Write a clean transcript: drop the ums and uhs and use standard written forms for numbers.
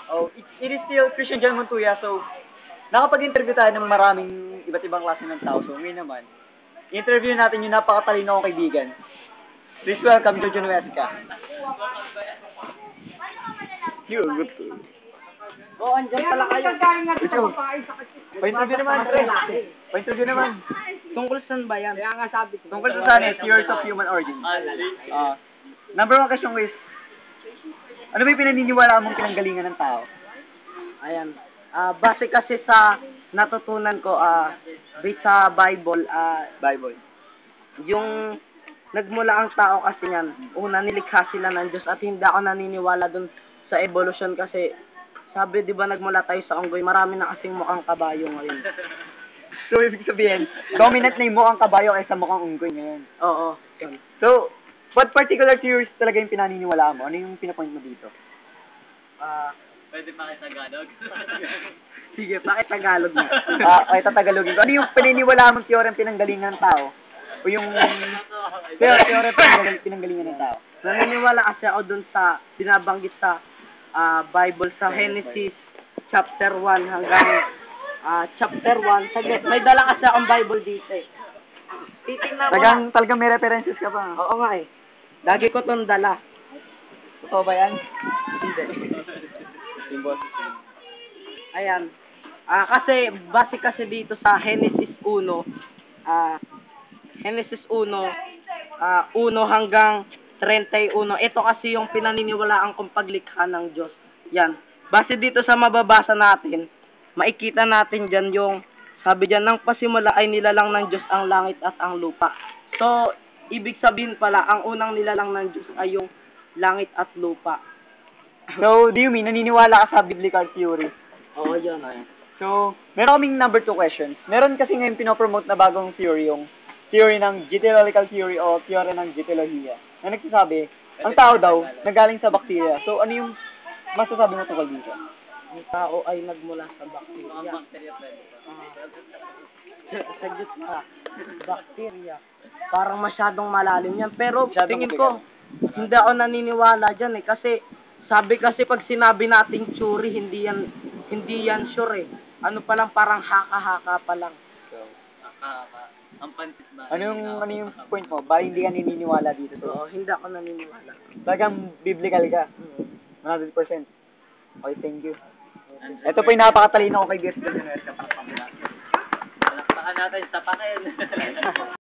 Oh, it is still Christian John Montoya, so nakapag-interview tayo ng maraming iba't ibang klase ng tao. So ngayon naman, interview natin yung napakatalino kong kaibigan. Please welcome Jojo Nuesca. Good. Oo, andyan pala kayo. Jojo, pa-interview naman, pre. Pa-interview naman. Tungkol saan ba yan? Kaya nga sabi ko. Tungkol sa sana, Theories of Human Origin. Number one question is, ano ba yung pinaniniwala mong pinanggalingan ng tao? Ayan. Base kasi sa natutunan ko, based sa Bible, Bible. yung nagmula ang tao kasi yan, una nilikha sila ng Diyos at hindi ako naniniwala dun sa evolution kasi sabi, di ba, nagmula tayo sa unggoy, marami na kasing mukhang kabayo ngayon. So, ibig sabihin, dominant na yung mukhang kabayo kaysa mukhang unggoy ngayon. Oo. Yun. So, what particular theories talaga yung pinaniniwalaan mo? Ano yung pinapoint mo dito? Pwede pa kayo Tagalog? Sige, bakit Tagalog na? Okay, tatagalogin ko. Ano yung pinaniniwalaan mong theory ang pinanggalingan ng tao? O yung theory pinanggalingan ng tao? Naniniwala kasi ako dun sa binabanggit sa Bible sa Genesis chapter 1 hanggang chapter 1. Saglit, may dala kasi akong Bible dito eh. Titingnan mo na. Talagang may references ka pa. Oo nga eh. Lagi ko tong dala. Totoo ba yan? Hindi. Yung boss. Ayan. Kasi, base kasi dito sa Genesis 1, Genesis 1, 1 hanggang 31. Ito kasi yung pinaniniwalaan kong paglikha ng Diyos. Yan. Base dito sa mababasa natin, makikita natin dyan yung, sabi dyan, nang pasimula ay nilalang ng Diyos ang langit at ang lupa. So, ibig sabihin pala, ang unang nilalang ng Diyos ay yung langit at lupa. So, do you mean, naniniwala ka sa biblical theory? Oo, yun. Ayan. So, meron kaming number 2 questions. Meron kasi ngayon pinopromote na bagong theory, yung theory ng genealogical theory o theory ng genealogia. Na nagsasabi, ang tao daw, nagaling sa bakterya. So, ano yung masasabi mo tungkol dito? Ang tao ay nagmula sa bakterya. Mga bakterya pwede pa. Saglit pa. Bakterya. Parang masyadong malalim yan. Pero Masyadong tingin ko, hindi ako naniniwala dyan eh. Kasi, sabi kasi pag sinabi nating tsuri, hindi yan sure eh. Ano pa lang, parang haka-haka pa lang. Ang pansit ba? Ano yung point mo? Ba hindi ka naniniwala dito? Oo, hindi ako naniniwala. Talagang biblical ka. 100%. Okay, thank you. Ito po yung napakatalino ko kay Gerson. Palakpakan natin sa pakin.